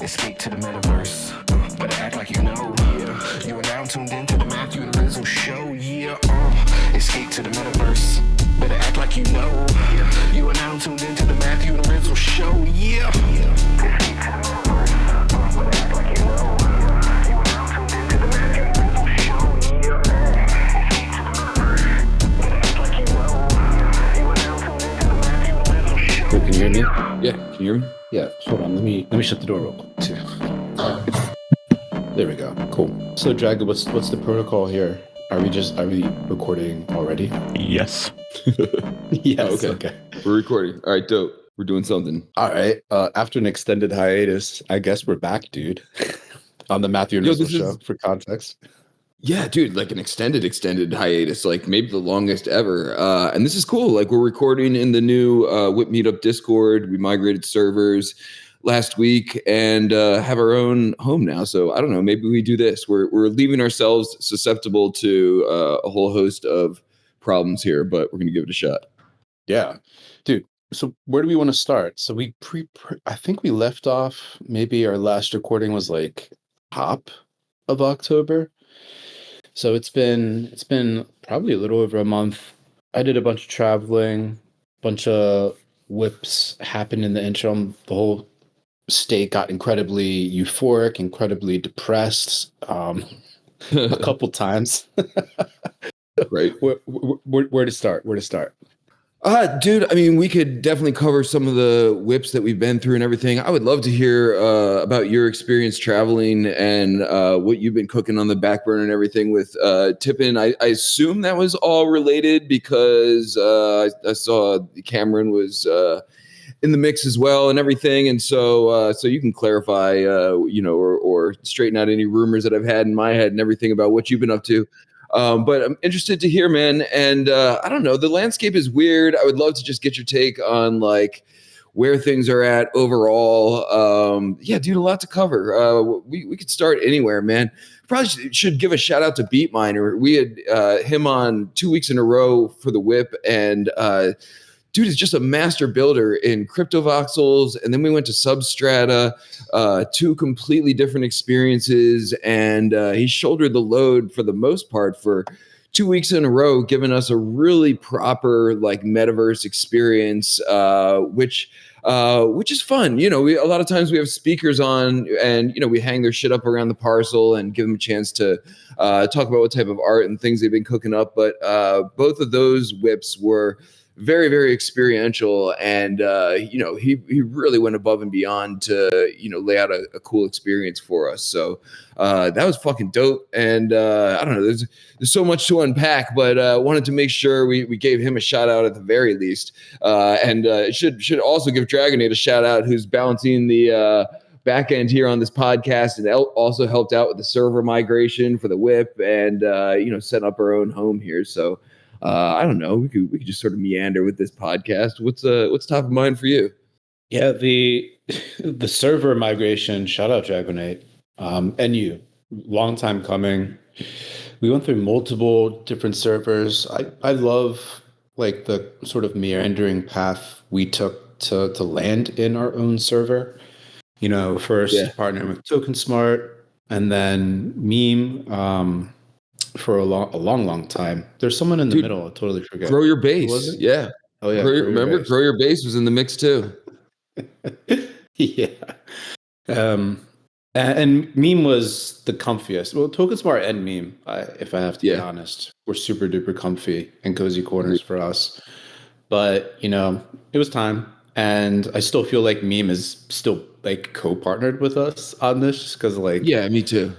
Escape to the metaverse. Better act like you know. Yeah. You are now tuned into the Matthew and Rizzle show. Yeah. Escape to the metaverse. Better act like you know. Yeah. You are now tuned into the Matthew and Rizzle show. Yeah. Escape to the metaverse. Better act like you know. Yeah. You are now tuned into the Matthew and Rizzle show. Yeah. Escape to the metaverse. Better act like you know. Yeah. You are now tuned into the Matthew and Rizzle show. Wait, can you hear me? Yeah, can you hear me? Yeah, hold on. Let me shut the door real quick too. There we go. Cool. So, Dragon, what's the protocol here? Are we recording already? Yes. Yes. Okay. We're recording. All right, dope. We're doing something. All right. After an extended hiatus, I guess we're back, dude. On the Matthew and Rizzle show, for context. Yeah, dude, like an extended hiatus, like maybe the longest ever. And this is cool. Like we're recording in the new Whip Meetup Discord. We migrated servers last week and have our own home now. So I don't know, maybe we do this. We're leaving ourselves susceptible to a whole host of problems here, but we're going to give it a shot. Yeah, dude. So where do we want to start? So I think we left off, maybe our last recording was like top of October. So it's been probably a little over a month. I did a bunch of traveling, bunch of whips happened in the interim. The whole state got incredibly euphoric, incredibly depressed, a couple times. Right. Where to start? Dude, I mean, we could definitely cover some of the whips that we've been through and everything. I would love to hear about your experience traveling and what you've been cooking on the back burner and everything with Tippin. I assume that was all related because I saw Cameron was in the mix as well and everything. And so you can clarify, or straighten out any rumors that I've had in my head and everything about what you've been up to. But I'm interested to hear, man. And I don't know, the landscape is weird. I would love to just get your take on like where things are at overall. Yeah, dude, a lot to cover. We could start anywhere, man. Probably should give a shout out to Beatminer. We had him on 2 weeks in a row for the whip, and dude is just a master builder in crypto voxels. And then we went to Substrata, two completely different experiences. And he shouldered the load for the most part for 2 weeks in a row, giving us a really proper like metaverse experience, which is fun. You know, a lot of times we have speakers on and, we hang their shit up around the parcel and give them a chance to talk about what type of art and things they've been cooking up. But both of those whips were very, very experiential. And, he really went above and beyond to, lay out a cool experience for us. So that was fucking dope. And I don't know, there's so much to unpack, but wanted to make sure we gave him a shout out at the very least. And should also give Dragonade a shout out, who's balancing the back end here on this podcast and also helped out with the server migration for the whip and, setting up our own home here. So I don't know. We could just sort of meander with this podcast. What's top of mind for you? Yeah, the server migration. Shout out Dragonate, and you. Long time coming. We went through multiple different servers. I love like the sort of meandering path we took to land in our own server. First partnering with TokenSmart, and then Meme. For a long time. There's someone in the middle. I totally forget. Grow Your Base. Yeah. Oh yeah. Grow Your Base was in the mix too. Yeah. And Meme was the comfiest. Well, TokenSmart and Meme, if I have to be honest, were super duper comfy and cozy corners for us. But it was time, and I still feel like Meme is still like co-partnered with us on this, just because yeah, me too.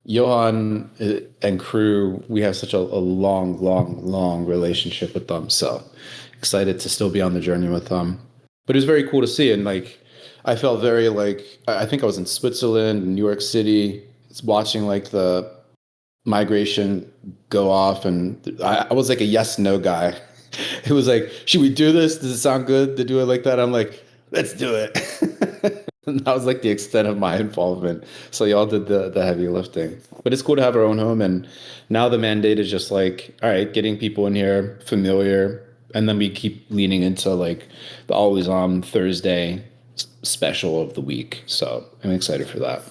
Johan and crew, we have such a long relationship with them. So excited to still be on the journey with them. But it was very cool to see. And I felt very I think I was in Switzerland, New York City, watching the migration go off. And I was like a yes, no guy. It was like, should we do this? Does it sound good to do it like that? I'm like, let's do it. And that was the extent of my involvement. So y'all did the heavy lifting. But it's cool to have our own home. And now the mandate is just all right, getting people in here familiar. And then we keep leaning into the always on Thursday special of the week. So I'm excited for that.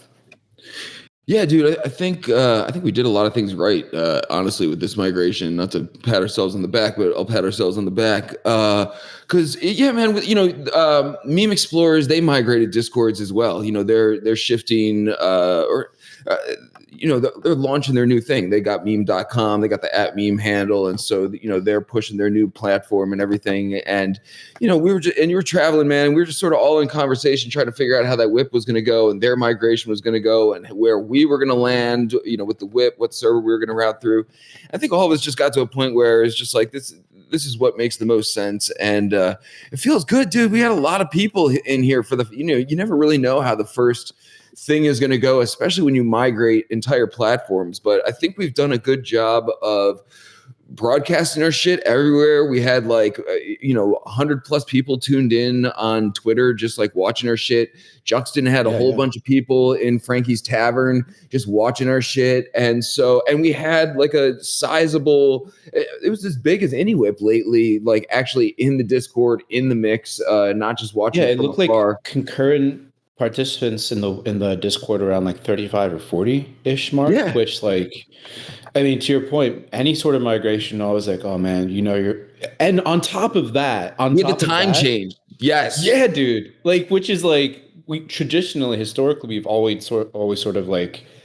Yeah, dude, I think we did a lot of things right. Honestly, with this migration, not to pat ourselves on the back, but I'll pat ourselves on the back. Because yeah, man, Meme Explorers, they migrated Discords as well. They're shifting or. They're launching their new thing. They got meme.com, they got the @meme handle, and so they're pushing their new platform and everything. And you were traveling, man. We were just sort of all in conversation trying to figure out how that whip was going to go and their migration was going to go and where we were going to land, with the whip, what server we were going to route through. I think all of us just got to a point where it's just like this is what makes the most sense. And it feels good, dude. We had a lot of people in here for you never really know how the first thing is going to go, especially when you migrate entire platforms. But I think we've done a good job of broadcasting our shit everywhere. We had 100 plus people tuned in on Twitter, just like watching our shit. Juxton had a whole bunch of people in Frankie's Tavern just watching our shit. And we had like a sizable, it was as big as any whip lately, like actually in the Discord, in the mix, not just watching it from looked afar. like concurrent participants in the Discord around like 35 or 40-ish mark, which I mean, to your point, any sort of migration, I was like, oh man, and on top of that, change. Yes. Yeah, dude. Which is we traditionally, historically, we've always sort of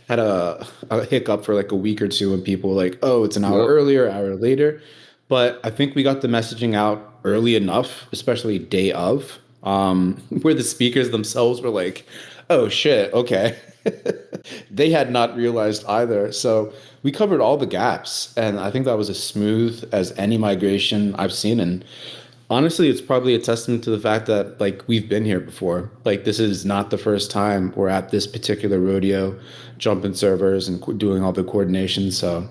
had a hiccup for like a week or two when people were like, oh, it's an hour earlier, hour later. But I think we got the messaging out early enough, especially day of, where the speakers themselves were like, oh shit, okay. They had not realized either. So we covered all the gaps, and I think that was as smooth as any migration I've seen. And honestly, it's probably a testament to the fact that we've been here before. This is not the first time we're at this particular rodeo, jumping servers and doing all the coordination. So,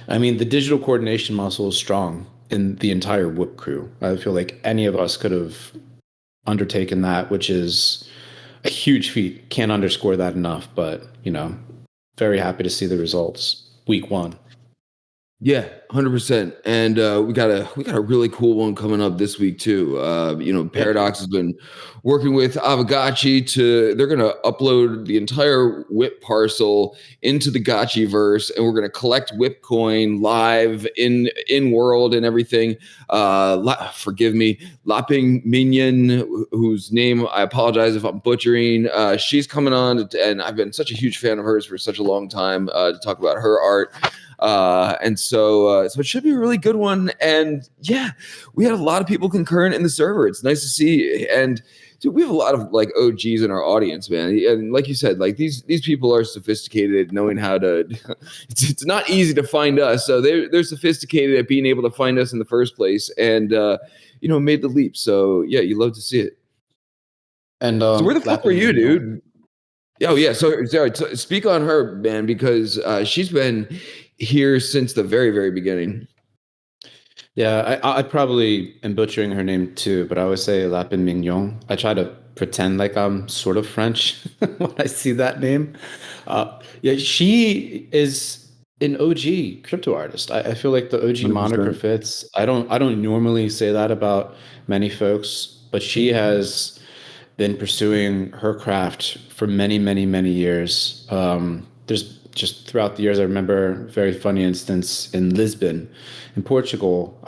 I mean, the digital coordination muscle is strong in the entire Whoop crew. I feel like any of us could have undertaken that, which is a huge feat. Can't underscore that enough, but very happy to see the results week 1. Yeah, 100%. And we got a really cool one coming up this week too. Paradox has been working with Avagachi they're going to upload the entire whip parcel into the Gachi verse, and we're going to collect whip coin live in world and everything. Forgive me, Laping Minion, whose name I apologize if I'm butchering. She's coming on, and I've been such a huge fan of hers for such a long time to talk about her art. So it should be a really good one. And yeah, we had a lot of people concurrent in the server. It's nice to see. And dude, we have a lot of OGs in our audience, man. And like you said, these people are sophisticated, knowing how to. It's not easy to find us, so they're sophisticated at being able to find us in the first place, and made the leap. So yeah, you love to see it. And so where the fuck were you, dude? Oh yeah, so sorry. Speak on her, man, because she's been here since the very, very beginning. Yeah, I probably am butchering her name too, but I always say Lapin Mignon. I try to pretend like I'm sort of French when I see that name. Yeah, she is an OG crypto artist. I feel like the OG 100%. moniker fits. I don't normally say that about many folks, but she has been pursuing her craft for many, many, many years. There's just throughout the years, I remember a very funny instance in Lisbon, in Portugal,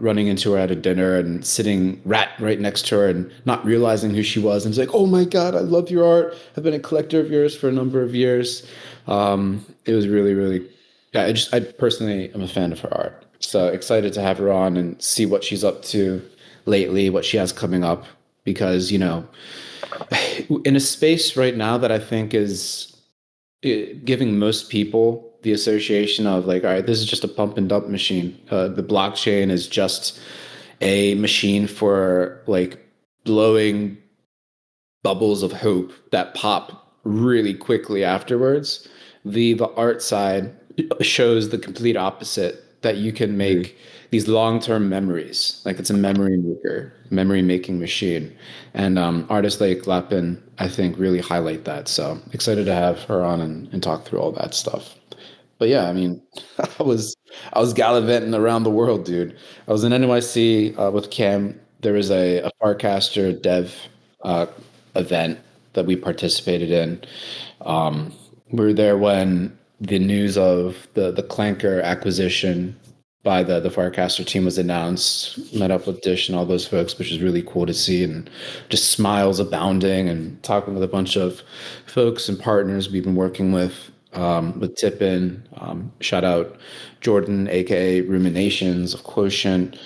running into her at a dinner and sitting right next to her and not realizing who she was. And it's like, oh my God, I love your art. I've been a collector of yours for a number of years. It was really, really, yeah, I personally am a fan of her art. So excited to have her on and see what she's up to lately, what she has coming up. Because, in a space right now that I think is giving most people the association of all right, this is just a pump and dump machine. The blockchain is just a machine for blowing bubbles of hope that pop really quickly afterwards. The art side shows the complete opposite, that you can make these long-term memories. It's a memory maker, memory making machine. And artists like Lapin, I think, really highlight that. So excited to have her on and talk through all that stuff. But yeah, I mean, I was gallivanting around the world, dude. I was in NYC with Cam. There was a farcaster dev event that we participated in. We were there when the news of the Clanker acquisition by the farcaster team was announced. Met up with Dish and all those folks, which was really cool to see, and just smiles abounding, and talking with a bunch of folks and partners we've been working with Tippin. Shout out Jordan, aka Ruminations of Quotient,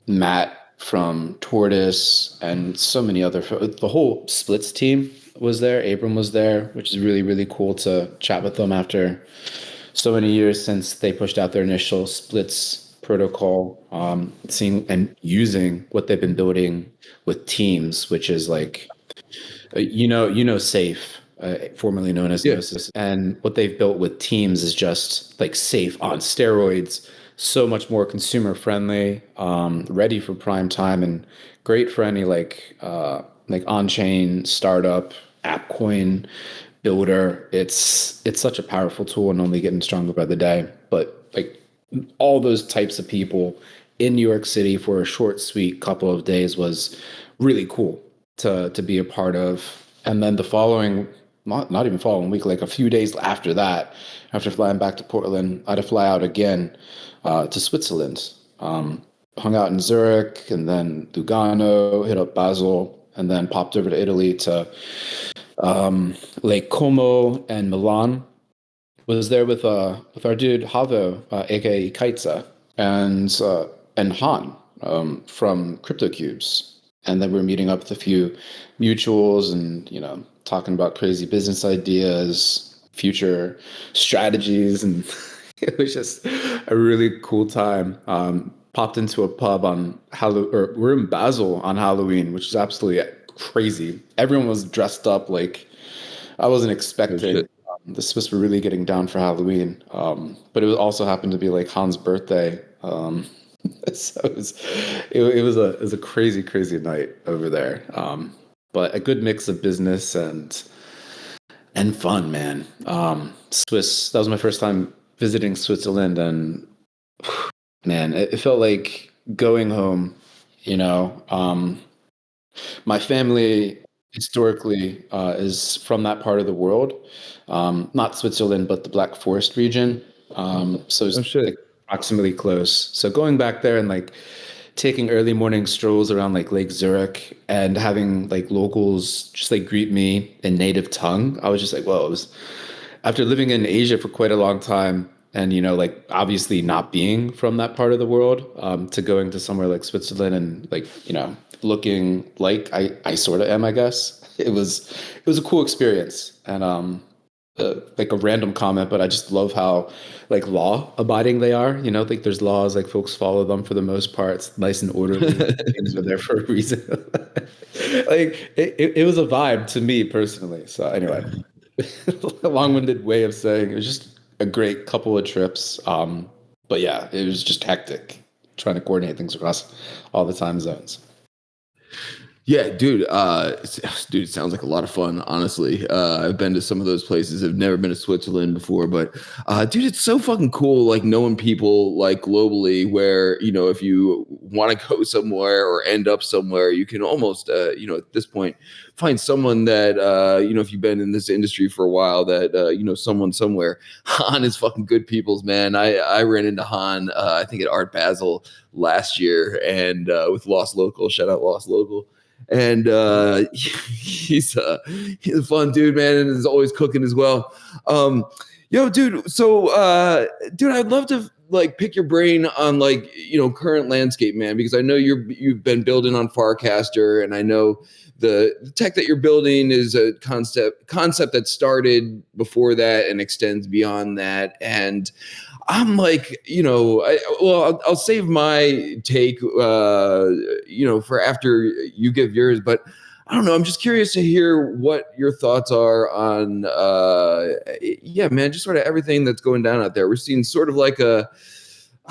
Matt from Tortoise, and so many other. The whole Splits team was there. Abram was there, which is really, really cool to chat with them after so many years since they pushed out their initial Splits protocol. Seeing and using what they've been building with Teams, which is like, Safe, formerly known as Gnosis, and what they've built with Teams is just like Safe on steroids. So much more consumer friendly, ready for prime time, and great for any like on-chain startup app coin builder. It's such a powerful tool and only getting stronger by the day. But like all those types of people in New York City for a short, sweet couple of days was really cool to be a part of. And then the following, not even following week, like a few days after that, after flying back to Portland, I had to fly out again to Switzerland. Hung out in Zurich and then Lugano, hit up Basel, and then popped over to Italy to Lake Como and Milan. Was there with our dude Havo, aka Kaitza, and Han from CryptoCubes. And then we're meeting up with a few mutuals and, talking about crazy business ideas, future strategies. And it was just a really cool time. Popped into a pub on we're in Basel on Halloween, which is absolutely crazy. Everyone was dressed up like I wasn't expecting. The Swiss were really getting down for Halloween. But it also happened to be like Han's birthday. So it was a crazy, crazy night over there. But a good mix of business and fun, man. That was my first time visiting Switzerland, and man, it felt like going home. My family historically is from that part of the world, not Switzerland, but the Black Forest region. So it's like proximately close. So going back there and like taking early morning strolls around like Lake Zurich and having like locals just like greet me in native tongue, I was just like, whoa. It was, after living in Asia for quite a long time and, like obviously not being from that part of the world, to going to somewhere like Switzerland and like, looking like I sort of am, I guess. It was a cool experience. And like a random comment, but I just love how like law abiding they are. Like there's laws, like folks follow them for the most part. It's nice and orderly. Things are there for a reason. Like it was a vibe to me personally. So anyway, a long-winded way of saying it was just a great couple of trips. But yeah, it was just hectic trying to coordinate things across all the time zones. Yeah, dude. Dude, it sounds like a lot of fun. Honestly, I've been to some of those places. I've never been to Switzerland before, but dude, it's so fucking cool. Like knowing people like globally, where if you want to go somewhere or end up somewhere, you can almost, at this point, find someone that if you've been in this industry for a while, that someone somewhere. Han is fucking good people's man. I ran into Han, I think at Art Basel last year, and with Lost Local. Shout out Lost Local. And he's a fun dude, man, and is always cooking as well. Dude. So, dude, I'd love to like pick your brain on like current landscape, man, because I know you've been building on Farcaster, and I know the tech that you're building is a concept that started before that and extends beyond that. And I'm like, I'll save my take, for after you give yours. But I don't know. I'm just curious to hear what your thoughts are on, man, just sort of everything that's going down out there. We're seeing sort of like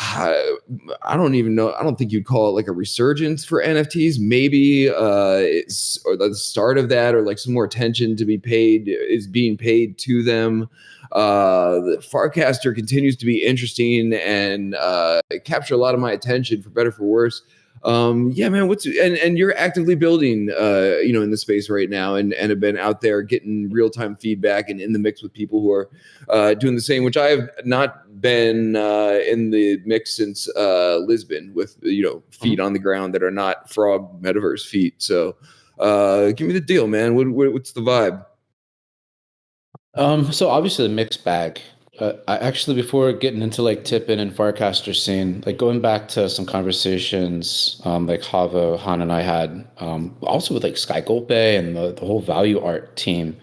I don't even know. I don't think you'd call it like a resurgence for NFTs. Maybe it's or the start of that, or like some more attention to be paid is being paid to them. The Farcaster continues to be interesting and capture a lot of my attention, for better for worse. Yeah, man. And you're actively building, in the space right now, and have been out there getting real time feedback and in the mix with people who are doing the same. Which I have not been in the mix since Lisbon, with feet on the ground that are not frog metaverse feet. So, give me the deal, man. What's the vibe? So obviously a mixed bag. I actually, before getting into like Tippin and Farcaster scene, like going back to some conversations, like Havo, Han and I had, also with like Sky Golpe and the whole value art team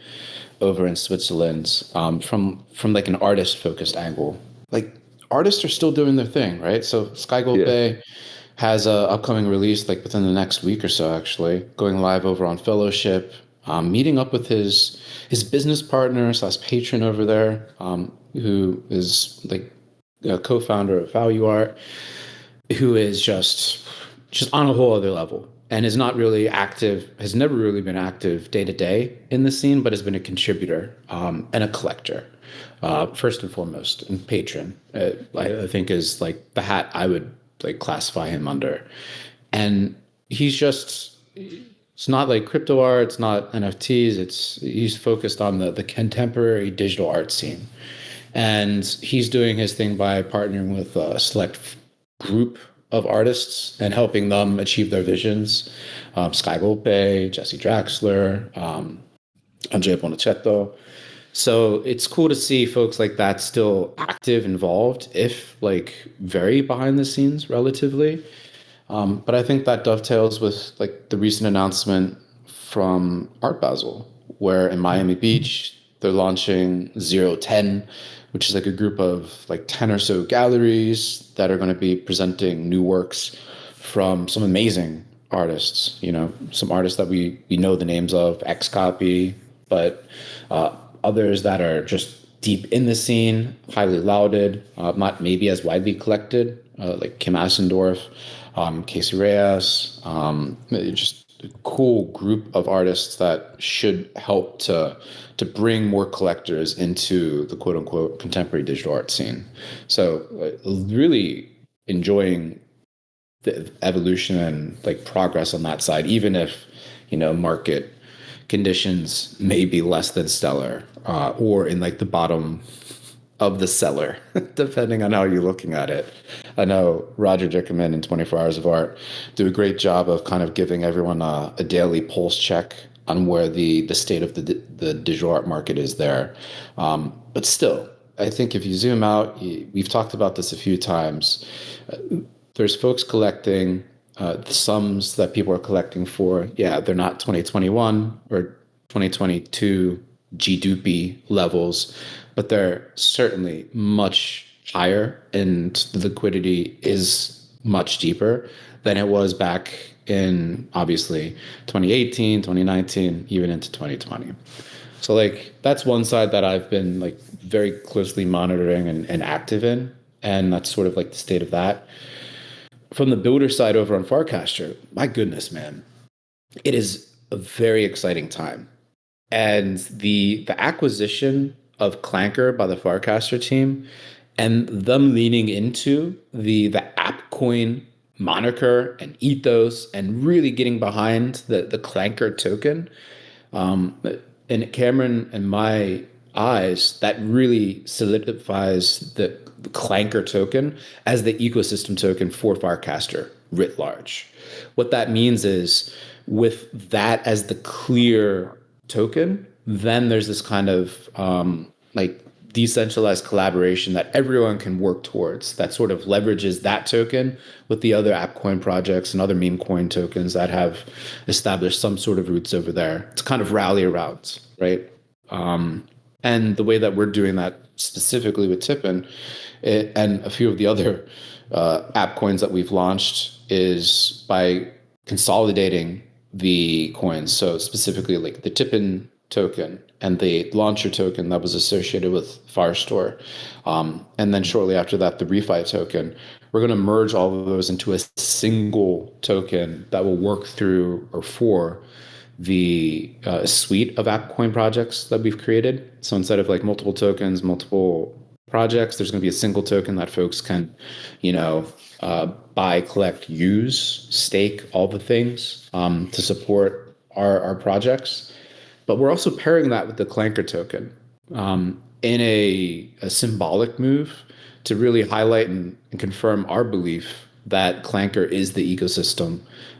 over in Switzerland, from like an artist focused angle. Like artists are still doing their thing, right? So Sky Yeah. Golpe has a upcoming release like within the next week or so, actually going live over on Fellowship, meeting up with his business partner slash patron over there, who is like a co-founder of Value Art, who is just on a whole other level and is not really active, has never really been active day to day in the scene, but has been a contributor, and a collector, first and foremost, and patron. I think is like the hat I would like classify him under. And he's just, it's not like crypto art, it's not NFTs, he's focused on the contemporary digital art scene. And he's doing his thing by partnering with a select group of artists and helping them achieve their visions. Sky Golpe, Jesse Draxler, Andrea Bonaccetto. So it's cool to see folks like that still active, involved, if like very behind the scenes relatively. But I think that dovetails with like the recent announcement from Art Basel, where in Miami Beach they're launching 010, which is like a group of like 10 or so galleries that are going to be presenting new works from some amazing artists. Some artists that we know the names of, X Copy, but others that are just deep in the scene, highly lauded, not maybe as widely collected, like Kim Asendorf, Casey Reyes, just a cool group of artists that should help to bring more collectors into the quote unquote contemporary digital art scene. So really enjoying the evolution and like progress on that side, even if market conditions may be less than stellar, or in like the bottom of the cellar, depending on how you're looking at it. I know Roger Dickerman and 24 Hours of Art do a great job of kind of giving everyone a daily pulse check on where the state of the digital art market is there. But still, I think if you zoom out, we've talked about this a few times. There's folks collecting the sums that people are collecting for. Yeah, they're not 2021 or 2022 GDP levels, but they're certainly much higher, and the liquidity is much deeper than it was back in obviously 2018, 2019, even into 2020. So like that's one side that I've been like very closely monitoring and active in, and that's sort of like the state of that. From the builder side over on Farcaster, my goodness, man, it is a very exciting time. And the acquisition of Clanker by the Farcaster team and them leaning into the AppCoin moniker and ethos and really getting behind the Clanker token, in Cameron and my eyes, that really solidifies the Clanker token as the ecosystem token for Farcaster writ large. What that means is, with that as the clear token, then there's this kind of like decentralized collaboration that everyone can work towards, that sort of leverages that token with the other AppCoin projects and other meme coin tokens that have established some sort of roots over there to kind of rally around, right? And the way that we're doing that specifically with Tippin and a few of the other app coins that we've launched is by consolidating the coins. So specifically like the Tippin token and the launcher token that was associated with Firestore. And then shortly after that, the refi token. We're going to merge all of those into a single token that will work through or for the suite of AppCoin projects that we've created. So instead of like multiple tokens, multiple projects. There's going to be a single token that folks can, you know, buy, collect, use, stake, all the things to support our projects. But we're also pairing that with the Clanker token in a symbolic move to really highlight and confirm our belief that Clanker is the ecosystem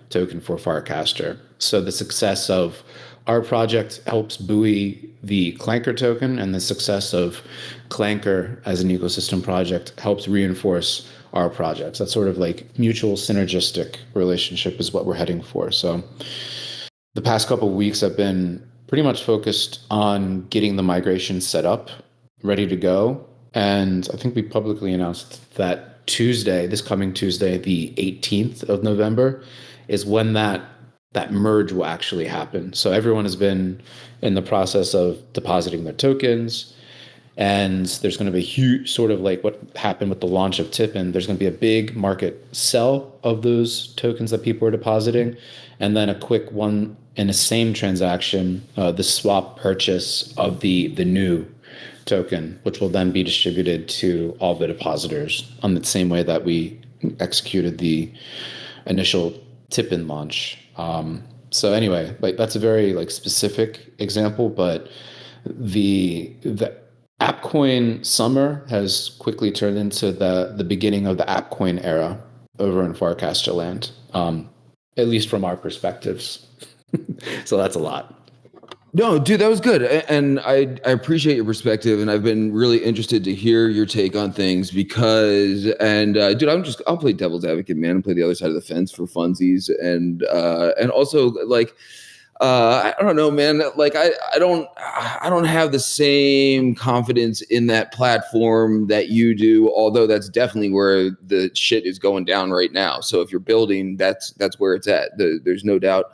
token for Farcaster. So the success of our project helps buoy the Clanker token, and the success of Clanker as an ecosystem project helps reinforce our projects. That sort of like mutual synergistic relationship is what we're heading for. So the past couple of weeks I've been pretty much focused on getting the migration set up, ready to go. And I think we publicly announced that Tuesday, this coming Tuesday, the 18th of November, is when that merge will actually happen. So everyone has been in the process of depositing their tokens. And there's going to be a huge sort of like what happened with the launch of Tippin. There's going to be a big market sell of those tokens that people are depositing, and then a quick one in the same transaction, the swap purchase of the new token, which will then be distributed to all the depositors on the same way that we executed the initial Tippin launch. So anyway, like that's a very like specific example, but the AppCoin summer has quickly turned into the beginning of the AppCoin era over in Farcaster land, at least from our perspectives. So that's a lot. No, dude, that was good, and I appreciate your perspective, and I've been really interested to hear your take on things because, dude, I'll play devil's advocate, man, and play the other side of the fence for funsies, and also like. I don't know, man. Like I don't have the same confidence in that platform that you do. Although that's definitely where the shit is going down right now. So if you're building, that's where it's at. There's no doubt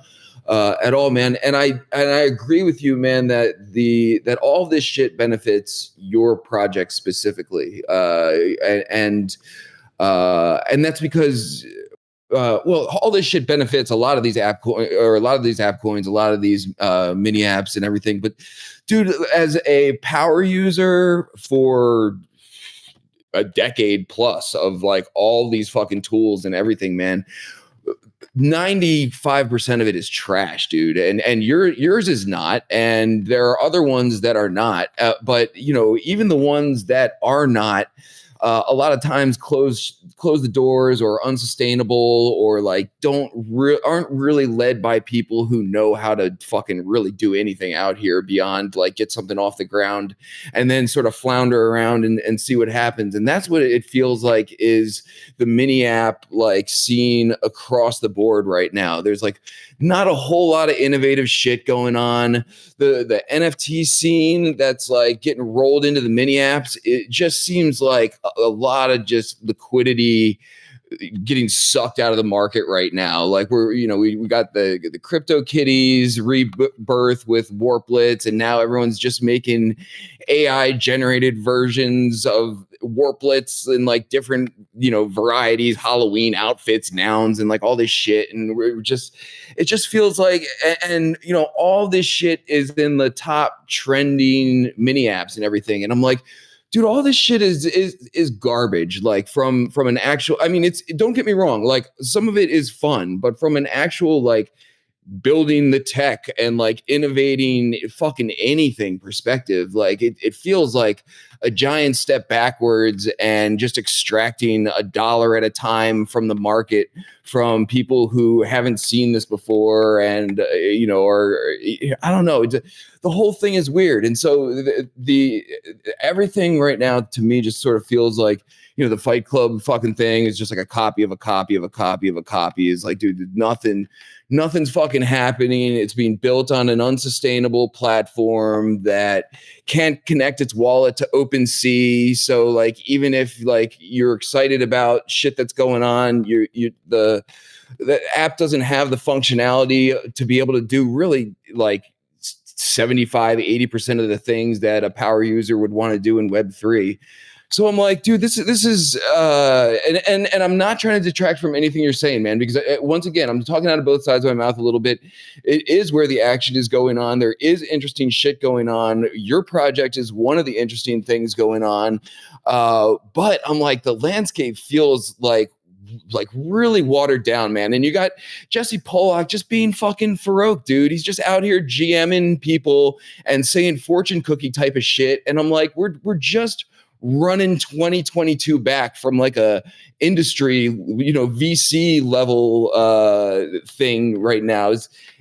at all, man. And I agree with you, man. That all this shit benefits your project specifically, and that's because. Well, all this shit benefits a lot of these app coins, a lot of these mini apps and everything. But dude, as a power user for a decade plus of like all these fucking tools and everything, man, 95% of it is trash, dude. And yours is not. And there are other ones that are not. But you know, even the ones that are not, a lot of times close the doors or unsustainable or like aren't really led by people who know how to fucking really do anything out here beyond like get something off the ground and then sort of flounder around and see what happens. And that's what it feels like is the mini app like scene across the board right now. There's like not a whole lot of innovative shit going on. The NFT scene that's like getting rolled into the mini apps, it just seems like a lot of just liquidity getting sucked out of the market right now. Like we got the crypto kitties rebirth with warplets, and now everyone's just making AI generated versions of warplets and like different varieties, Halloween outfits, nouns, and like all this shit. And it just feels like, and all this shit is in the top trending mini apps and everything. And I'm like, dude, all this shit is garbage. Like from an actual, I mean, don't get me wrong, like some of it is fun, but from an actual like building the tech and like innovating fucking anything perspective, like it feels like a giant step backwards and just extracting $1 at a time from the market from people who haven't seen this before and or I don't know, the whole thing is weird. And so the everything right now to me just sort of feels like the Fight Club fucking thing is just like a copy of a copy of a copy of a copy. Is like, dude, nothing's fucking happening. It's being built on an unsustainable platform that can't connect its wallet to OpenSea. So like, even if like you're excited about shit that's going on, the app doesn't have the functionality to be able to do really like 75-80% of the things that a power user would want to do in Web3. So I'm like, dude, this is and I'm not trying to detract from anything you're saying, man, because once again, I'm talking out of both sides of my mouth a little bit. It is where the action is going on. There is interesting shit going on. Your project is one of the interesting things going on. But I'm like, the landscape feels like really watered down, man. And you got Jesse Pollock just being fucking Farouk, dude. He's just out here GMing people and saying fortune cookie type of shit. And I'm like, we're just running 2022 back from like a industry, VC level thing right now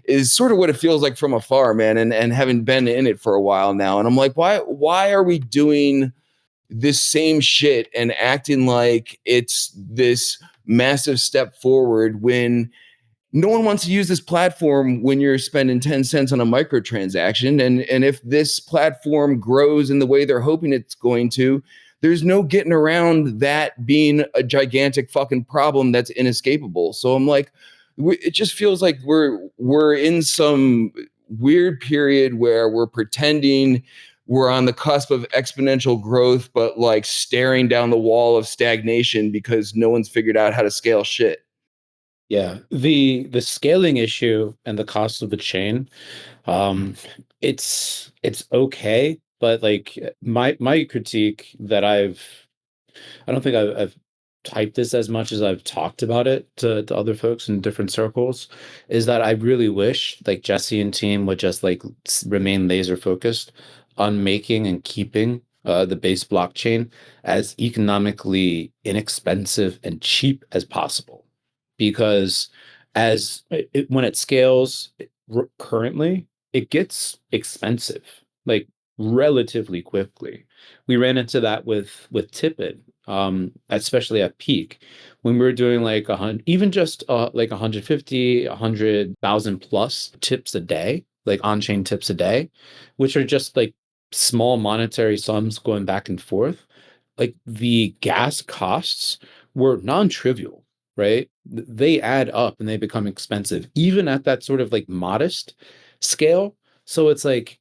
is sort of what it feels like from afar, man. And having been in it for a while now. And I'm like, why are we doing this same shit and acting like it's this massive step forward when no one wants to use this platform when you're spending 10 cents on a microtransaction? And if this platform grows in the way they're hoping it's going to, there's no getting around that being a gigantic fucking problem that's inescapable. So I'm like, it just feels like we're in some weird period where we're pretending we're on the cusp of exponential growth, but like staring down the wall of stagnation because no one's figured out how to scale shit. Yeah, the scaling issue and the cost of the chain, um, it's okay, but like my critique that I don't think I've typed this as much as I've talked about it to other folks in different circles, is that I really wish like Jesse and team would just like remain laser focused on making and keeping the base blockchain as economically inexpensive and cheap as possible. Because when it scales currently, it gets expensive, like relatively quickly. We ran into that with Tippet, especially at peak, when we were doing like even just like 150, 100,000 plus tips a day, like on-chain tips a day, which are just like small monetary sums going back and forth. Like the gas costs were non-trivial, right? They add up and they become expensive, even at that sort of like modest scale. So it's like,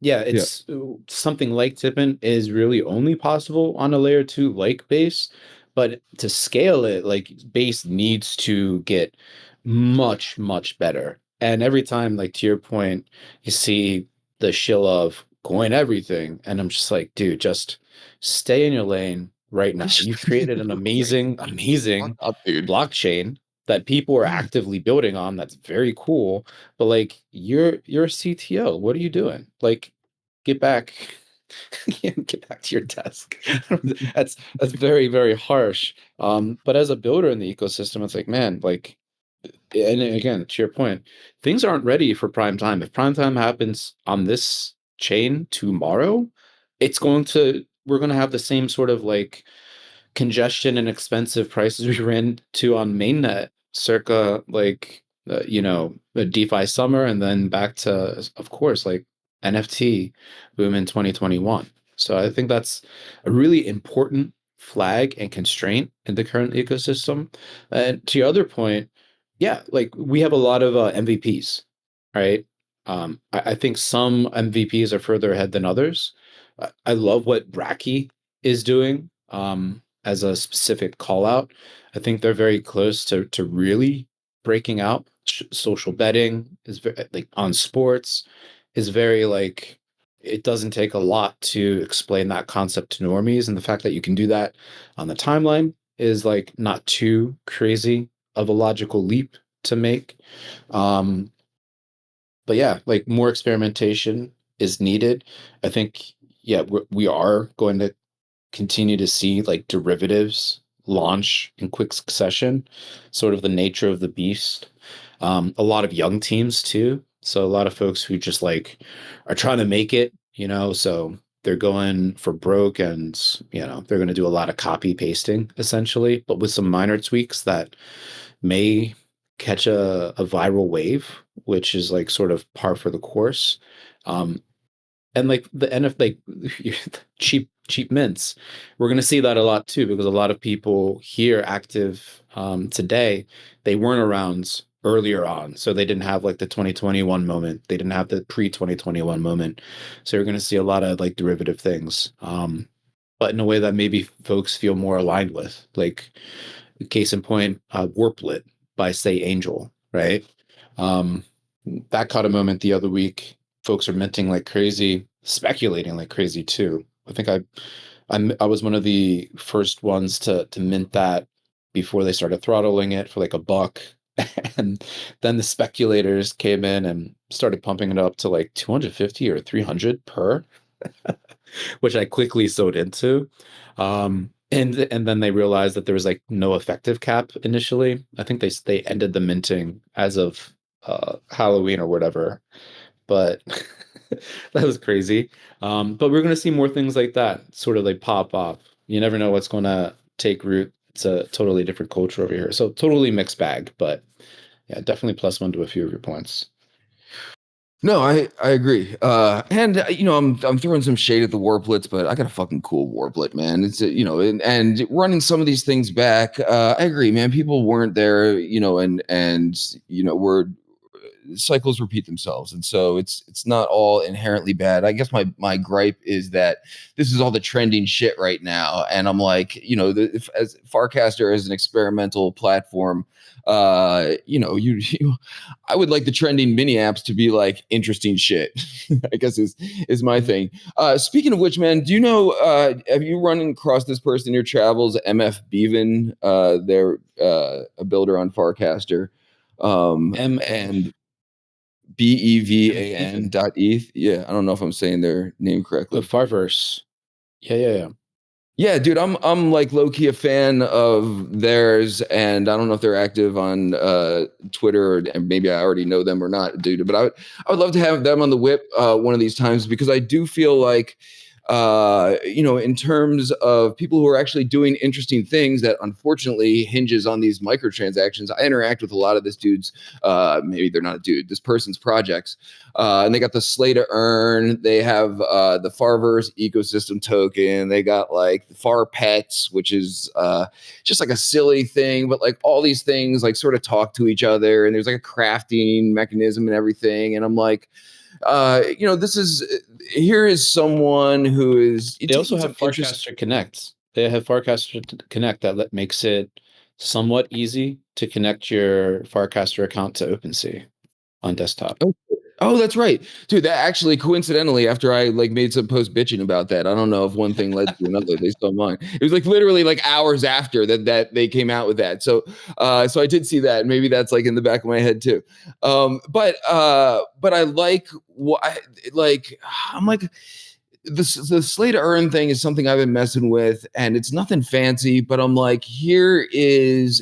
yeah, it's something like Tippin is really only possible on a layer two like base, but to scale it, like base needs to get much, much better. And every time, like to your point, you see the shill of coin everything, and I'm just like, dude, just stay in your lane right now. You've created an amazing, amazing Up, dude. blockchain that people are actively building on. That's very cool. But like you're a CTO. What are you doing? Like get back get back to your desk. That's very, very harsh. But as a builder in the ecosystem, it's like, man, like and again, to your point, things aren't ready for prime time. If prime time happens on this chain tomorrow, we're going to have the same sort of like congestion and expensive prices we ran to on mainnet circa like the DeFi summer, and then back to of course like NFT boom in 2021. So I think that's a really important flag and constraint in the current ecosystem. And to your other point, yeah, like we have a lot of MVPs, right? I think some MVPs are further ahead than others. I love what Bracky is doing. As a specific call out. I think they're very close to really breaking out. Social betting is very, like on sports is very like it doesn't take a lot to explain that concept to normies, and the fact that you can do that on the timeline is like not too crazy of a logical leap to make. Um, but yeah, like more experimentation is needed. I think yeah, we are going to continue to see like derivatives launch in quick succession, sort of the nature of the beast. A lot of young teams too. So a lot of folks who just like are trying to make it, so they're going for broke and, they're going to do a lot of copy pasting essentially, but with some minor tweaks that may catch a viral wave, which is like sort of par for the course. Um, and like the NF like cheap mints, we're going to see that a lot too, because a lot of people here active today, they weren't around earlier on, so they didn't have like the 2021 moment, they didn't have the pre 2021 moment, so you're going to see a lot of like derivative things. but in a way that maybe folks feel more aligned with. Like, case in point, Warplit by Say Angel, right? Um, that caught a moment the other week. Folks are minting like crazy, speculating like crazy too. I think I was one of the first ones to mint that before they started throttling it for like $1, and then the speculators came in and started pumping it up to like 250 or 300 per, which I quickly sold into. And then they realized that there was like no effective cap initially. I think they ended the minting as of Halloween or whatever, but that was crazy. But we're going to see more things like that sort of like pop up. You never know what's going to take root. It's a totally different culture over here. So totally mixed bag, but yeah, definitely plus one to a few of your points. No, I agree. And I'm throwing some shade at the Warplets, but I got a fucking cool Warplet, man. It's and running some of these things back. I agree, man. People weren't there, we're cycles repeat themselves, and so it's not all inherently bad. I guess my gripe is that this is all the trending shit right now, and I'm like, as Farcaster as an experimental platform, you I would like the trending mini apps to be like interesting shit. I guess is my thing. Speaking of which, man, do you know? Have you run across this person in your travels? MF Bevan, they're a builder on Farcaster. And BEVAN .eth. Yeah, I don't know if I'm saying their name The correctly. Farverse. Yeah. Yeah, dude, I'm like low key a fan of theirs, and I don't know if they're active on Twitter, and maybe I already know them or not, dude. But I would love to have them on the whip one of these times, because I do feel like in terms of people who are actually doing interesting things that unfortunately hinges on these microtransactions. I interact with a lot of this dude's, maybe they're not a dude, this person's projects. And they got the Slay to Earn. They have the Farverse ecosystem token. They got like the Far Pets, which is just like a silly thing, but like all these things like sort of talk to each other. And there's like a crafting mechanism and everything. And I'm like, here is someone who is They also taking some have interest. Farcaster Connect. They have Connect that makes it somewhat easy to connect your Farcaster account to OpenSea on desktop. Oh, that's right, dude. That actually, coincidentally, after I like made some post bitching about that, I don't know if one thing led to another. They still mine. It was like literally like hours after that they came out with that. So I did see that. Maybe that's like in the back of my head too. But I like what I'm like. The Slay to Earn thing is something I've been messing with, and it's nothing fancy. But I'm like, this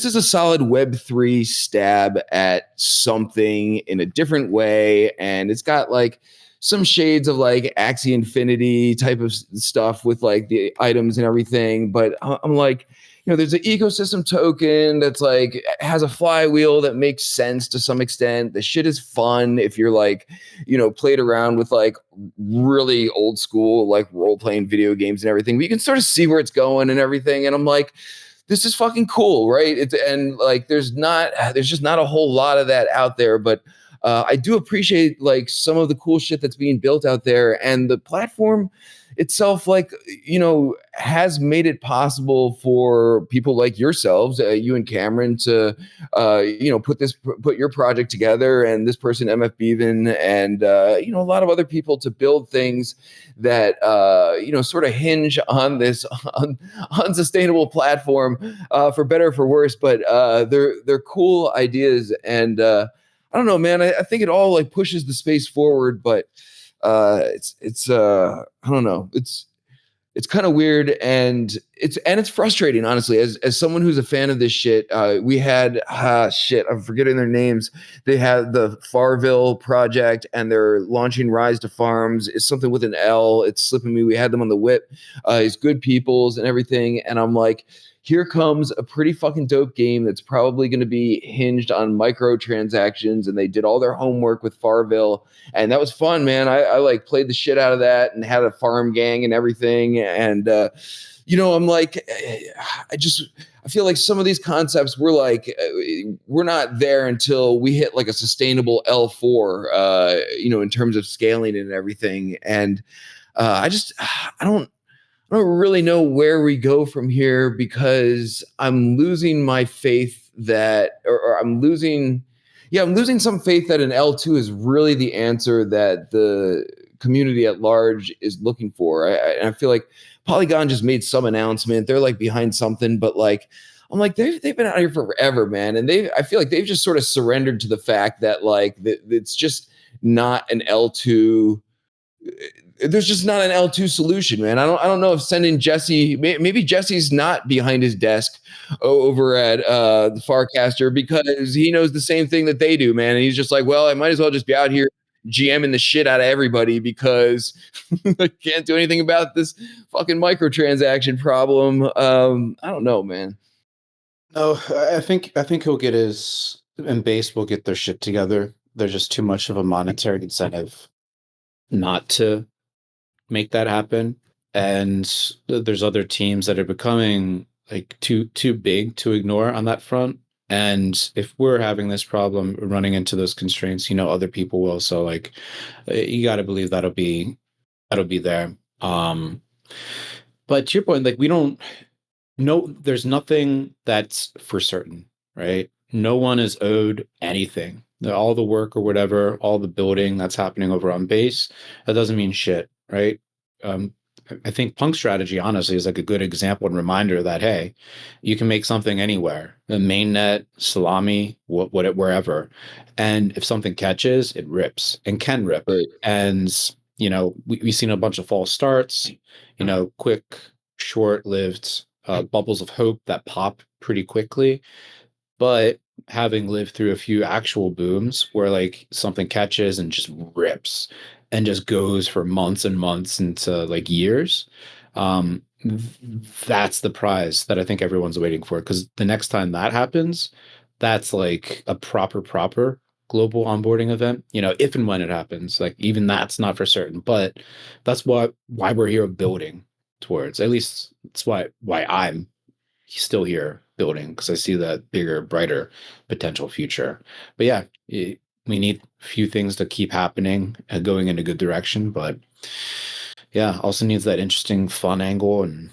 is a solid Web3 stab at something in a different way. And it's got like some shades of like Axie Infinity type of stuff with like the items and everything. But I'm like, there's an ecosystem token that's like has a flywheel that makes sense to some extent. The shit is fun if you're like, played around with like really old school, like role playing video games and everything. But you can sort of see where it's going and everything. And I'm like, this is fucking cool, right? And like there's just not a whole lot of that out there, but I do appreciate like some of the cool shit that's being built out there, and the platform itself, like has made it possible for people like yourselves, you and Cameron, to put your project together, and this person MF Bevan, and a lot of other people, to build things that sort of hinge on this unsustainable platform, for better or for worse. But they're cool ideas, and I don't know, man. I think it all like pushes the space forward, but it's I don't know. It's kind of weird, and it's frustrating, honestly, as someone who's a fan of this shit. We had shit, I'm forgetting their names. They had the Farville project, and they're launching Rise to Farms. It's something with an L, it's slipping me. We had them on the whip. He's good peoples and everything, and I'm like, here comes a pretty fucking dope game that's probably going to be hinged on microtransactions. And they did all their homework with Farville, and that was fun, man. I like played the shit out of that and had a farm gang and everything. And I'm like, I feel like some of these concepts we're not there until we hit like a sustainable L4, in terms of scaling and everything. And I don't really know where we go from here, because I'm losing my faith that, or I'm losing some faith that an L2 is really the answer that the community at large is looking for. I feel like Polygon just made some announcement. They're like behind something, but like, I'm like, they've been out here forever, man. And I feel like they've just sort of surrendered to the fact that like, it's just not an L2. There's just not an L2 solution, man. I don't know if sending Jesse, maybe Jesse's not behind his desk over at the Farcaster, because he knows the same thing that they do, man. And he's just like, well, I might as well just be out here GMing the shit out of everybody, because I can't do anything about this fucking microtransaction problem. I don't know, man. No, I think he'll get his, and Base will get their shit together. There's just too much of a monetary incentive not to make that happen, and there's other teams that are becoming like too big to ignore on that front. And if we're having this problem running into those constraints, other people will. So like, you got to believe that'll be there. But to your point, like, we don't know, there's nothing that's for certain, right? No one is owed anything. All the work or whatever, all the building that's happening over on Base, that doesn't mean shit, right? Um, I think Punk Strategy, honestly, is like a good example and reminder that, hey, you can make something anywhere, the mainnet, Salami, wherever. And if something catches, it rips and can rip. Right. And, we've seen a bunch of false starts, quick, short-lived bubbles of hope that pop pretty quickly. But having lived through a few actual booms where like something catches and just rips and just goes for months and months into like years, that's the prize that I think everyone's waiting for. Because the next time that happens, that's like a proper global onboarding event, if and when it happens. Like, even that's not for certain, but that's why we're here building towards. At least that's why I'm still here building, because I see that bigger, brighter potential future. But yeah, we need a few things to keep happening and going in a good direction. But yeah, also needs that interesting, fun angle, and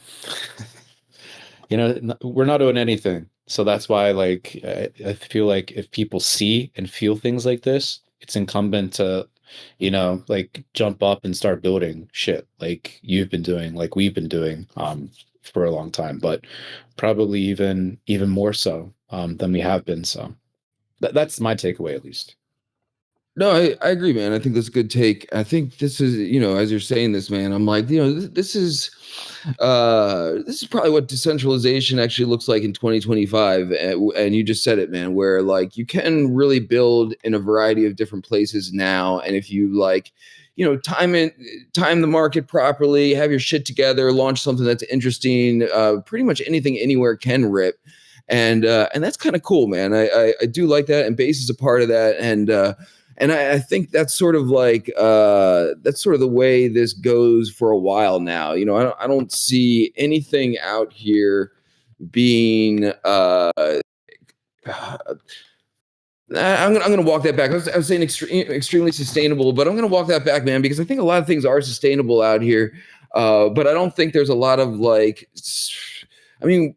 we're not doing anything. So that's why, like, I feel like if people see and feel things like this, it's incumbent to, like, jump up and start building shit like you've been doing, like we've been doing, for a long time, but probably even more so than we have been. So that's my takeaway, at least. No, I agree, man. I think that's a good take. I think this is, as you're saying this, man, I'm like, this is probably what decentralization actually looks like in 2025. And you just said it, man, where like you can really build in a variety of different places now. And if you like, time the market properly, have your shit together, launch something that's interesting, pretty much anything anywhere can rip. And that's kind of cool, man. I do like that. And Base is a part of that. And I think that's sort of like that's sort of the way this goes for a while now. I don't see anything out here being. I'm gonna walk that back. I was saying extremely sustainable, but I'm gonna walk that back, man, because I think a lot of things are sustainable out here. But I don't think there's a lot of like. I mean,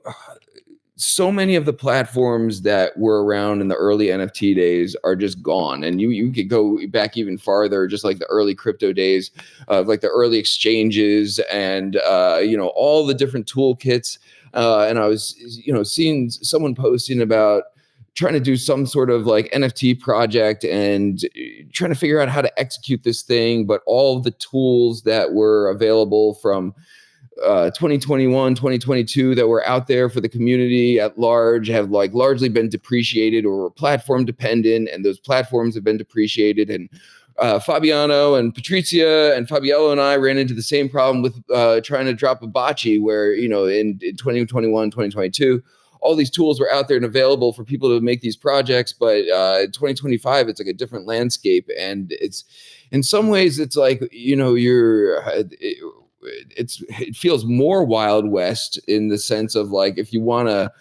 so many of the platforms that were around in the early NFT days are just gone. And you could go back even farther, just like the early crypto days, like the early exchanges and, all the different toolkits. And I was, seeing someone posting about trying to do some sort of like NFT project and trying to figure out how to execute this thing, but all of the tools that were available from 2021, 2022 that were out there for the community at large have like largely been depreciated or were platform dependent, and those platforms have been depreciated. And Fabiano and Patrizia and Fabiello and I ran into the same problem with trying to drop a bocce, where in 2021, 2022, all these tools were out there and available for people to make these projects, but in 2025 it's like a different landscape. And it's in some ways it's like it feels more Wild West in the sense of like, if you want to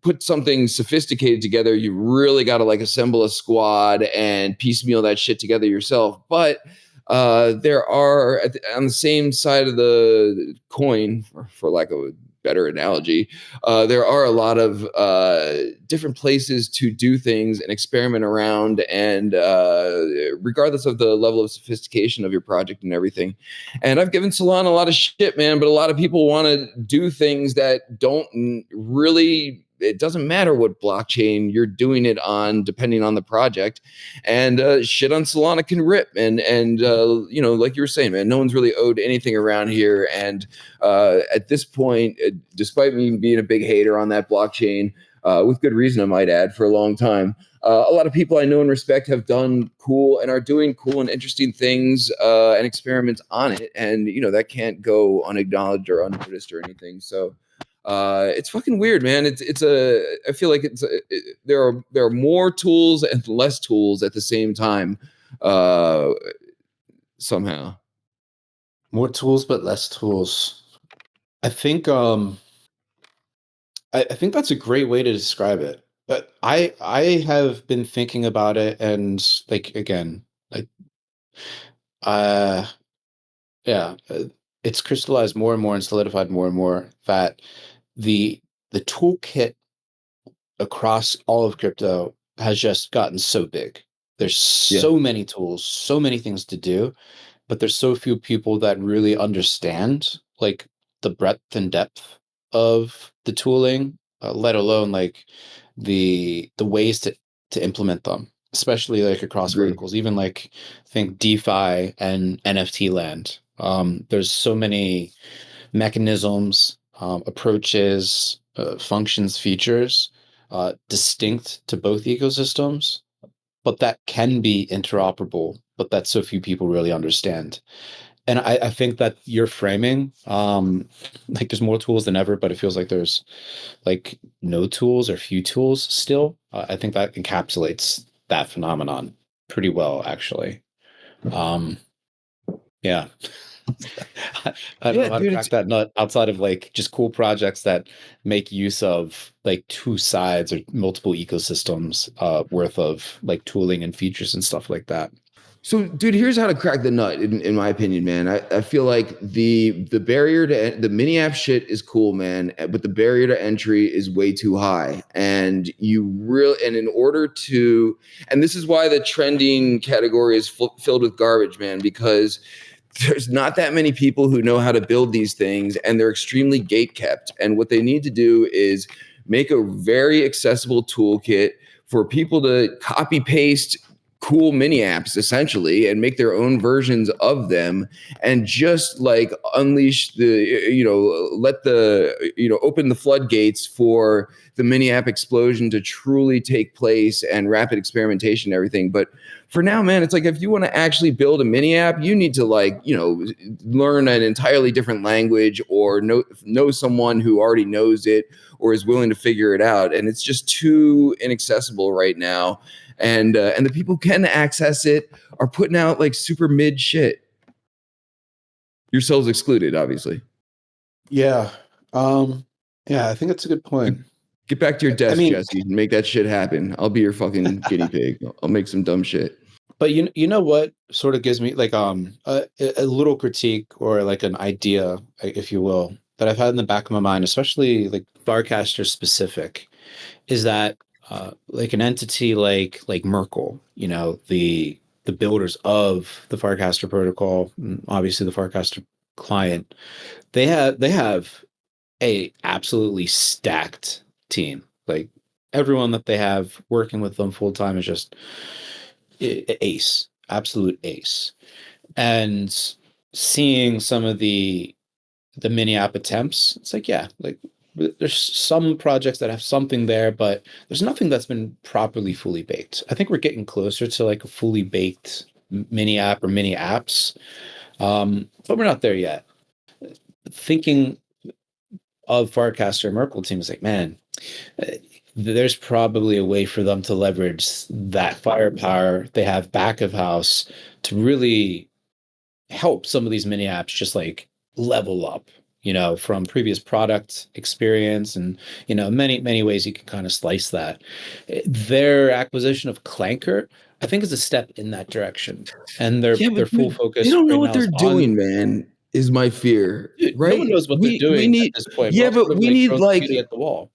put something sophisticated together, you really got to like assemble a squad and piecemeal that shit together yourself. But there are on the same side of the coin, for lack of a better analogy, there are a lot of different places to do things and experiment around, and regardless of the level of sophistication of your project and everything. And I've given Solana a lot of shit, man, but a lot of people want to do things that don't really. It doesn't matter what blockchain you're doing it on, depending on the project. And shit on Solana can rip. And like you were saying, man, no one's really owed anything around here. And at this point, despite me being a big hater on that blockchain, with good reason, I might add, for a long time, a lot of people I know and respect have done cool and are doing cool and interesting things and experiments on it. And, that can't go unacknowledged or unnoticed or anything. So it's fucking weird, man. I feel like there are more tools and less tools at the same time, somehow. More tools, but less tools. I think I think that's a great way to describe it. But I have been thinking about it, and like again, like uh yeah, it's crystallized more and more and solidified more and more that the toolkit across all of crypto has just gotten so big. There's Yeah, so many tools, so many things to do, but there's so few people that really understand like the breadth and depth of the tooling, let alone like the ways to implement them, especially like across agree. verticals. Even like think DeFi and NFT land. There's so many mechanisms, approaches, functions, features distinct to both ecosystems, but that can be interoperable, but that so few people really understand. And I think that your framing, like there's more tools than ever, but it feels like there's like no tools or few tools still. I think that encapsulates that phenomenon pretty well, actually. Um, yeah. I don't Yeah, know how to dude, crack that nut outside of like just cool projects that make use of like two sides or multiple ecosystems worth of like tooling and features and stuff like that. so, dude, here's how to crack the nut, in my opinion, man. I feel like the barrier to the mini app shit is cool, man, but the barrier to entry is way too high. And in order to, and this is why the trending category is filled with garbage, man, because there's not that many people who know how to build these things, and they're extremely gate kept. And what they need to do is make a very accessible toolkit for people to copy paste cool mini apps essentially and make their own versions of them, and just like unleash let open the floodgates for the mini app explosion to truly take place and rapid experimentation and everything. But for now, man, it's like if you want to actually build a mini app, you need to learn an entirely different language or know someone who already knows it or is willing to figure it out. And it's just too inaccessible right now. And the people who can access it are putting out like super mid shit. Yourselves excluded, obviously. Yeah. Yeah, I think that's a good point. Get back to your I desk, mean, Jesse, and make that shit happen. I'll be your fucking guinea pig. I'll make some dumb shit. but you know what sort of gives me like a little critique or like an idea, if you will, that I've had in the back of my mind, especially like farcaster specific, is that like an entity like Merkle, the builders of the Farcaster protocol, obviously the Farcaster client, they have a absolutely stacked team. Like everyone that they have working with them full time is just ace, absolute ace. And seeing some of the mini app attempts, it's like, yeah, like there's some projects that have something there, but there's nothing that's been properly fully baked. I think we're getting closer to like a fully baked mini app or mini apps, but we're not there yet. Thinking of Farcaster and Merkle team is like, man, uh, there's probably a way for them to leverage that firepower they have back of house to really help some of these mini apps just like level up, from previous product experience and, many, many ways you can kind of slice that. Their acquisition of Clanker I think it's a step in that direction. And their Yeah, but their full dude, they focus don't know right what now they're is on. doing, man, is my fear, Dude, no one right? knows what they're We doing at need, this point. We're yeah, all but sort of we like need throwing like spaghetti at the wall.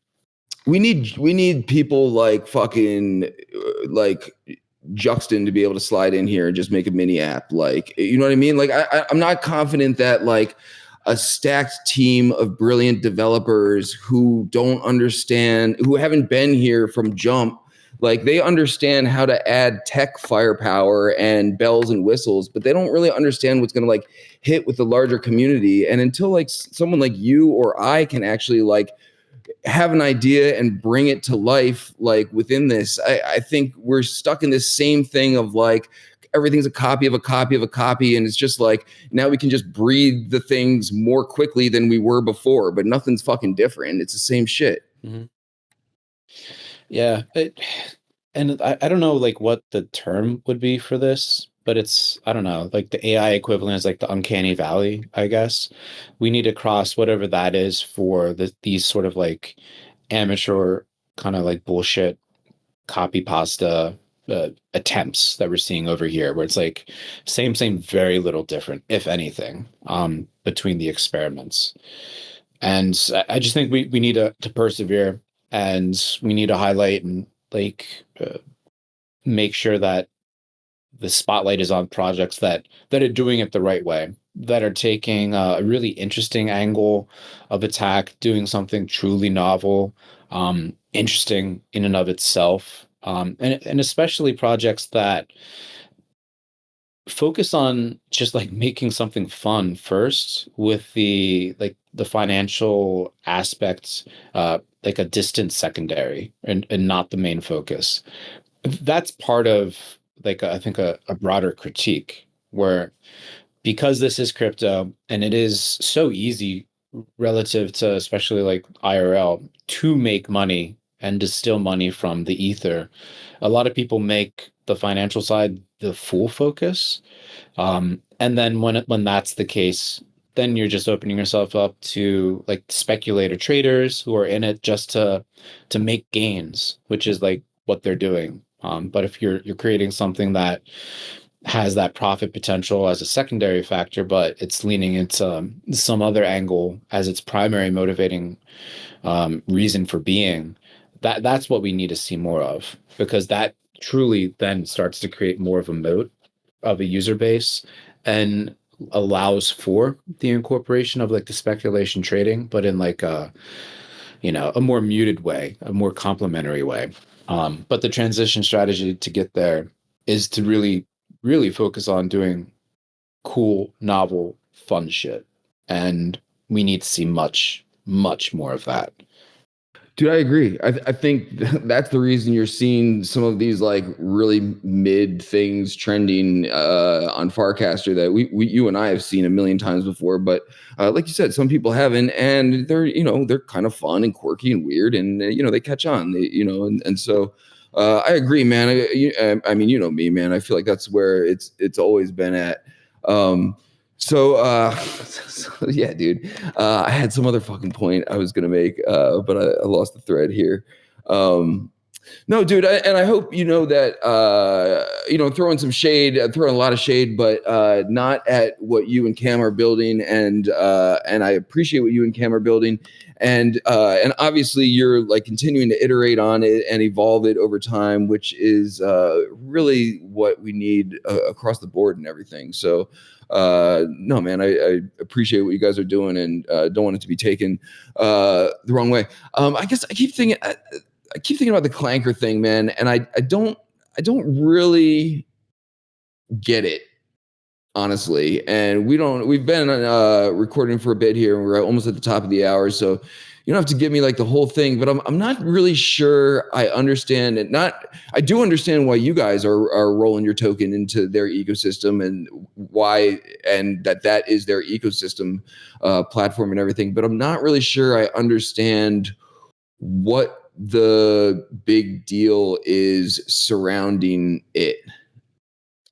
we need people like fucking like Juxton to be able to slide in here and just make a mini app. Like, you know what I mean? Like, I'm not confident that like a stacked team of brilliant developers who don't understand, who haven't been here from jump, like they understand how to add tech firepower and bells and whistles, but they don't really understand what's going to like hit with the larger community. And until like someone like you or I can actually like have an idea and bring it to life like within this, I think we're stuck in this same thing of like everything's a copy of a copy of a copy, and it's just like now we can just breed the things more quickly than we were before, but nothing's fucking different. It's the same shit. Mhm. Yeah, and I don't know like what the term would be for this, but it's I don't know, like the AI equivalent is like the uncanny valley, I guess. We need to cross whatever that is for these sort of like amateur kind of like bullshit copy pasta attempts that we're seeing over here, where it's like same, very little different, if anything, between the experiments. And I just think we need to persevere, and we need to highlight and like make sure that the spotlight is on projects that are doing it the right way, that are taking a really interesting angle of attack, doing something truly novel, interesting in and of itself, and especially projects that focus on just like making something fun first, with the financial aspects like a distant secondary, and not the main focus. That's part of like I think a broader critique, where because this is crypto and it is so easy relative to especially like IRL to make money and distill money from the ether, a lot of people make the financial side the full focus. And then when that's the case, then you're just opening yourself up to like speculator traders who are in it just to make gains, which is like what they're doing. But if you're creating something that has that profit potential as a secondary factor, but it's leaning into some other angle as its primary motivating reason for being, that's what we need to see more of, because that truly then starts to create more of a moat of a user base, and allows for the incorporation of like the speculation trading, but in like a more muted way, a more complementary way. But the transition strategy to get there is to really focus on doing cool, novel, fun shit. And we need to see much more of that. Dude, I agree. I think that's the reason you're seeing some of these like really mid things trending on Farcaster that you and I have seen a million times before. But like you said, some people haven't, and they're kind of fun and quirky and weird, and they catch on. And so I agree, man. I mean, you know me, man. I feel like that's where it's always been at. Um, so yeah, dude. I had some other fucking point I was gonna make, but I lost the thread here. No, dude, and I hope you know that throwing some shade, throwing a lot of shade, but not at what you and Cam are building, and I appreciate what you and Cam are building, and obviously you're like continuing to iterate on it and evolve it over time, which is really what we need across the board and everything. So no, man, I appreciate what you guys are doing, and don't want it to be taken the wrong way. I guess I keep thinking about the clanker thing, man, and I don't really get it, honestly. And we've been recording for a bit here, and we're almost at the top of the hour, so you don't have to give me like the whole thing, but I'm not really sure I understand it. I do understand why you guys are rolling your token into their ecosystem, and why, and that is their ecosystem platform and everything, but I'm not really sure I understand what the big deal is surrounding it.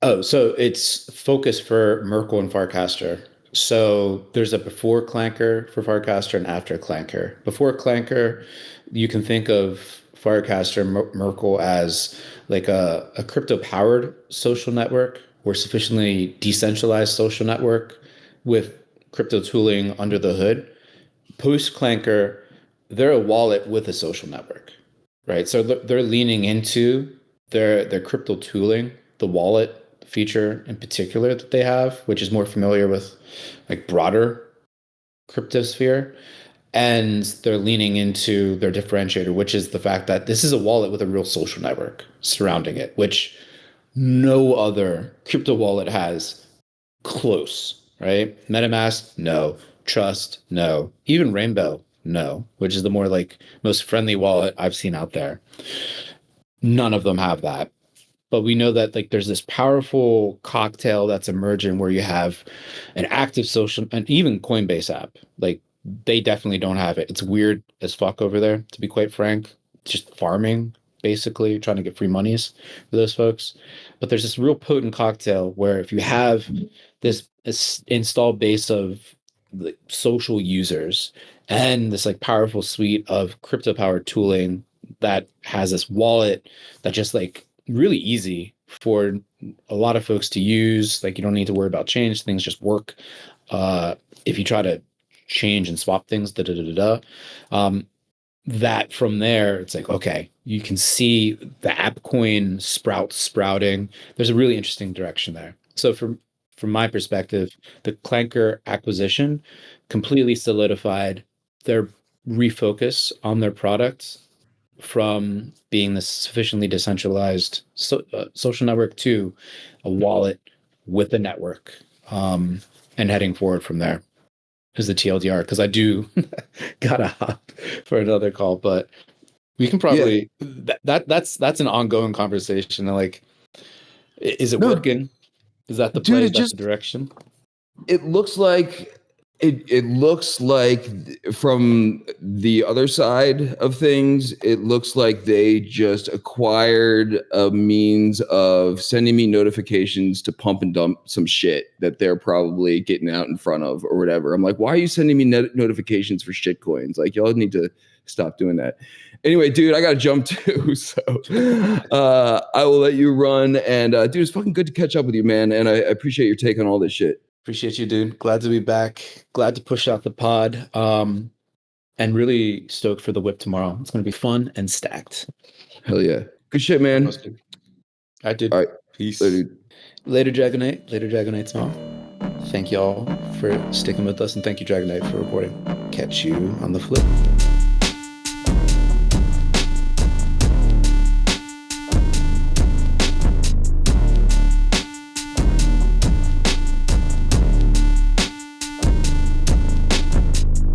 Oh, so it's focus for Merkle and Farcaster. So there's a before clanker for Farcaster and after clanker. Before clanker, you can think of farcaster Merkle as like a crypto powered social network or sufficiently decentralized social network with crypto tooling under the hood. Post Clanker, they're a wallet with a social network, right? So they're leaning into their crypto tooling, the wallet feature in particular that they have, which is more familiar with like broader cryptosphere. And they're leaning into their differentiator, which is the fact that this is a wallet with a real social network surrounding it, which no other crypto wallet has close, right? MetaMask, no. Trust, no. Even Rainbow, no, which is the more like most friendly wallet I've seen out there. None of them have that. But we know that like there's this powerful cocktail that's emerging where you have an active social and even Coinbase app. Like they definitely don't have it. It's weird as fuck over there, to be quite frank. Just farming, basically, trying to get free monies for those folks. But there's this real potent cocktail where if you have this installed base of like, social users and this like powerful suite of crypto powered tooling that has this wallet that just like really easy for a lot of folks to use. Like you don't need to worry about change. Things just work. If you try to change and swap things, da da da da. That from there, it's like, okay, you can see the app coin sprouting. There's a really interesting direction there. So from my perspective, the Clanker acquisition completely solidified their refocus on their products from being this sufficiently decentralized social network to a wallet with a network, and heading forward from there is the TLDR. Because I do gotta hop for another call, but we can probably that's an ongoing conversation. Like, is it No, working? Is that the dude, play? it Is that just the direction? it looks like it looks like from the other side of things, it looks like they just acquired a means of sending me notifications to pump and dump some shit that they're probably getting out in front of or whatever. I'm like, why are you sending me notifications for shit coins? Like, y'all need to stop doing that. Anyway, dude, I gotta jump too, so I will let you run. And dude, it's fucking good to catch up with you, man. And I appreciate your take on all this shit. Appreciate you, dude. Glad to be back. Glad to push out the pod. And really stoked for the whip tomorrow. It's going to be fun and stacked. Hell yeah. Good shit, man. I did. All right. Peace. Later, dude. Later, Dragonite. Later, Dragonite tomorrow. Thank y'all for sticking with us, and thank you, Dragonite, for recording. Catch you on the flip.